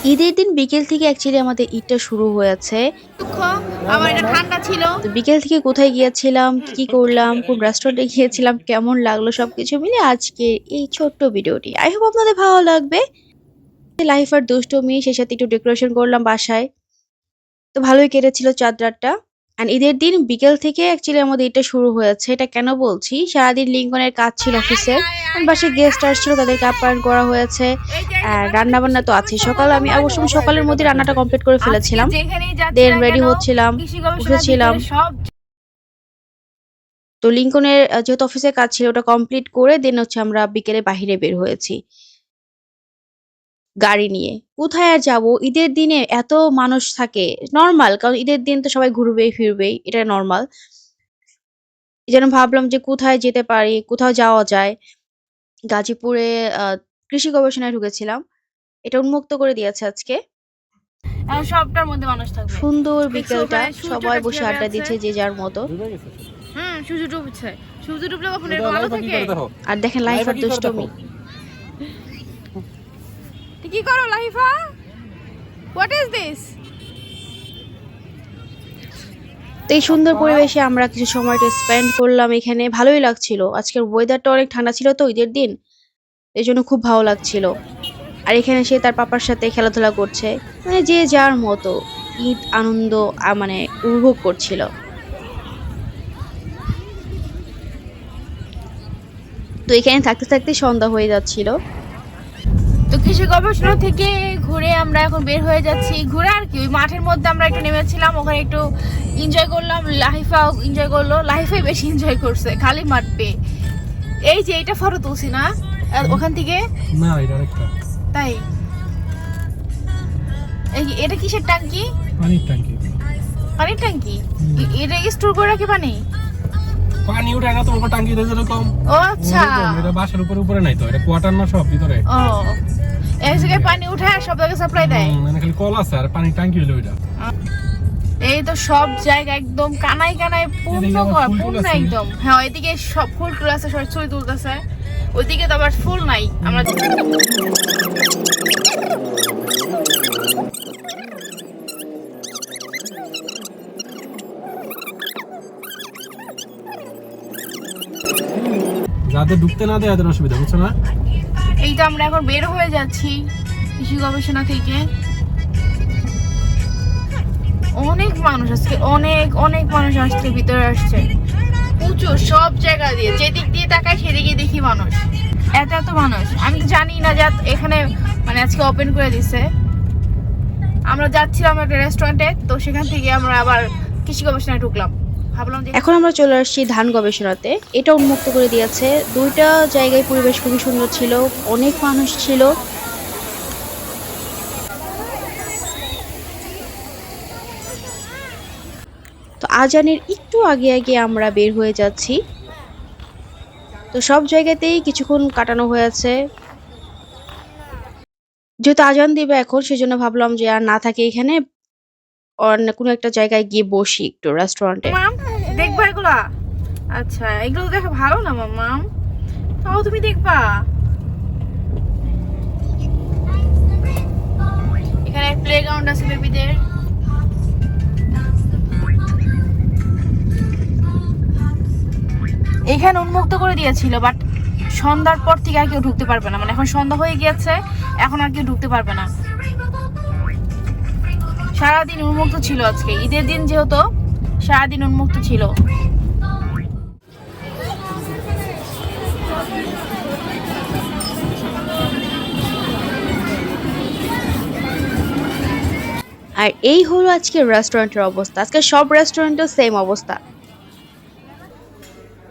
ঈদের দিন বিকেল থেকে অ্যাকচুয়ালি আমাদের ঈদটা শুরু হয়েছে। দুঃখ আমার এটা ঠান্ডা ছিল। তো বিকেল থেকে কোথায় গিয়েছিলাম, কি করলাম, কোন রেস্টুরেন্টে গিয়েছিলাম, কেমন লাগলো সবকিছু মিলে আজকে এই ছোট্ট ভিডিওটি। আই হোপ আপনাদের ভালো লাগবে। লাইফ আর দুষ্টুমি, সেই সাথে একটু ডেকোরেশন করলাম বাসায়। তো ভালোই কেটেছিল চাঁদ রাতটা। অ্যান্ড ঈদের দিন বিকেল থেকে অ্যাকচুয়ালি আমাদের ঈদটা শুরু হয়েছে। এটা কেন বলছি? সারাদিন লিঙ্কনের কাজ ছিল অফিসের। অ্যান্ড বাসায় গেস্ট আসছিল, তাদেরকে আপ্যায়ন করা হয়েছে। এই যে রান্না বান্না তো আছে। সকালে আমি অবশ্য সকালের মধ্যে রান্নাটা কমপ্লিট করে আজকে ফেলেছিলাম। যেখানেই যাচ্ছি দেন না রেডি কেন হচ্ছিলাম, কৃষি গবেষণার উঠেছিলাম। ভিতরে সব তো লিংকনের যেহেতু অফিসের কাজ ছিল ওটা কমপ্লিট করে দেন হচ্ছে আমরা বিকেলে বাহিরে বের হয়েছি গাড়ি নিয়ে। কোথায় আর যাব? ঈদের দিনে এত মানুষ থাকে। নরমাল, কারণ ঈদের দিন তো সবাই ঘুরবেই ফিরবেই, এটা নরমাল। এজন্য ভাবলাম যে কোথায় যেতে পারি, কোথাও যাওয়া যায়। গাজীপুরে কৃষি গবেষণায় ঢুকেছিলাম। এটা উন্মুক্ত করে দিয়েছে আজকে। এখন সবটার মধ্যে মানুষ থাকবে। সুন্দর দেখছো বিকেলটা, ওখানে সবাই সূর্যটা বসে কিভাবে আড্ডা আছে। দিচ্ছে যে যার মতো। সূর্য ডুবছে। সূর্য ডুবলে কখন এরকম আলো থাকে? আর দেখেন লাইফ আর দুষ্টমি। কি করো লাইফা? What is this? তো এই সুন্দর পরিবেশে আমরা কিছু সময়টা স্পেন্ড করলাম এখানে। ভালোই লাগছিল। আজকের ওয়েদারটা অনেক ঠান্ডা ছিল তো ঈদের দিন। এজন্য খুব ভালো লাগছিল। আর এখানে সে তার পাপার সাথে খেলাধুলা করছে। মানে যে যার মতো ঈদ আনন্দ মানে উপভোগ করছিল। তো এখানে থাকতে থাকতে সন্ধ্যা হয়ে যাচ্ছিল। তো কৃষি গবেষণা থেকে ঘুরে আমরা এখন বের হয়ে যাচ্ছি। ঘুরে আর কি ওই মাঠের মধ্যে আমরা একটু নেমেছিলাম, ওখানে একটু এনজয় করলাম। লাইফাও এনজয় করলো, লাইফে বেশি এনজয় করছে খালি মাঠ পেয়ে। এই যে এটা ফটো তুলছি না ওখান থেকে? না, এটা আরেকটা তাই এটা কিসের ট্যাঙ্কি? পানির ট্যাঙ্কি। পানির ট্যাঙ্কি? এটা স্টোর করে রাখে পানি? পানি উঠে না তোমার ট্যাঙ্কিতে যেরকম। ও আচ্ছা, এটা বাসার উপরে নাই তো, এটা কোয়ার্টার না, সব ভিতরে। ও এক জায়গায় পানি উঠে সব জায়গায় সাপ্লাই দেয়। মানে খালি কল আছে আর পানির ট্যাঙ্কি হলো এটা। এই তো সব জায়গা একদম কানায় কানায় পূর্ণ পূর্ণ একদম। হ্যাঁ, ওইদিকে সব ফুল টুল আছে, সব ছবি তুলতেছে। ওইদিকে তো আবার ফুল নাই। আমরা যাতে ঢুকতে না দেয় এদের অসুবিধা, বুঝছো না? এই তো আমরা এখন বের হয়ে যাচ্ছি কৃষি গবেষণা থেকে। অনেক মানুষ আজকে, অনেক অনেক মানুষ আসছে, ভিতরে আসছে প্রচুর। সব জায়গা দিয়ে যেদিক দিয়ে তাকাই সেদিকে দেখি মানুষ। এত এত মানুষ আমি জানি না যে এখানে মানে আজকে ওপেন করে দিছে। আমরা যাচ্ছিলাম একটা রেস্টুরেন্টে, তো সেখান থেকে আমরা আবার কৃষি গবেষণায় ঢুকলাম। ভাবলাম যে এখন আমরা চলে আসছি ধান গবেষণাতে। এটা উন্মুক্ত করে দিয়েছে। দুইটা জায়গায় পরিবেশ খুবই সুন্দর ছিল। অনেক মানুষ ছিল। তো আজানের একটু আগে আগে আমরা বের হয়ে যাচ্ছি। তো সব জায়গাতেই কিছুক্ষণ কাটানো হয়েছে। যেহেতু আজান দিবে এখন, সেজন্য ভাবলাম যে আর না থাকি এখানে, অন্য কোনো একটা জায়গায় গিয়ে বসি একটু রেস্টুরেন্টে। মাম দেখবা এগুলা? আচ্ছা, এগুলো দেখা ভালো না মাম, তাও তুমি দেখবা। এখানে প্লেগ্রাউন্ড আছে বেবিদের। এখানে উন্মুক্ত করে দিয়েছিল, বাট সন্ধ্যার পর থেকে আর কেউ ঢুকতে পারবে না। মানে এখন সন্ধ্যা হয়ে গিয়েছে, এখন আর কেউ ঢুকতে পারবে না। সারাদিন উন্মুক্ত ছিল আজকে ঈদের দিন, যেহেতু সারাদিন উন্মুক্ত ছিল। আর এই হলো আজকে রেস্টুরেন্টের অবস্থা। আজকে সব রেস্টুরেন্টেও সেম অবস্থা।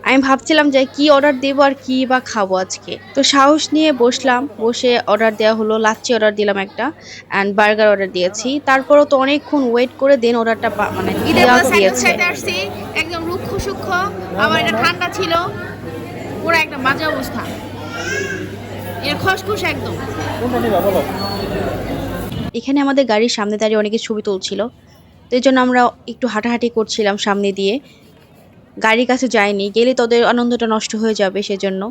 আমি ভাবছিলাম যে কি অর্ডার দেবো আর কি বা খাবো আজকে। তো সাহস নিয়ে বসলাম, বসে অর্ডার দেওয়া হলো। লাচ্ছি অর্ডার দিলাম একটা, অ্যান্ড বার্গার অর্ডার দিয়েছি। তারপরও তো অনেকক্ষণ ওয়েট করে দেন অর্ডারটা মানে দেওয়া দিয়েছে। আসছি একদম রুক্ষ সূক্ষ্ম। আমার এটা ঠান্ডা ছিল, পুরো একটা বাজে অবস্থা। এর খসখস একদম। এখানে আমাদের গাড়ির সামনে দাঁড়িয়ে অনেকে ছবি তুলছিল। তো এই জন্য আমরা একটু হাঁটাহাঁটি করছিলাম সামনে দিয়ে। গাড়ির কাছে যাইনি, গেলে তোদের আনন্দটা নষ্ট হয়ে যাবে সেজন্য।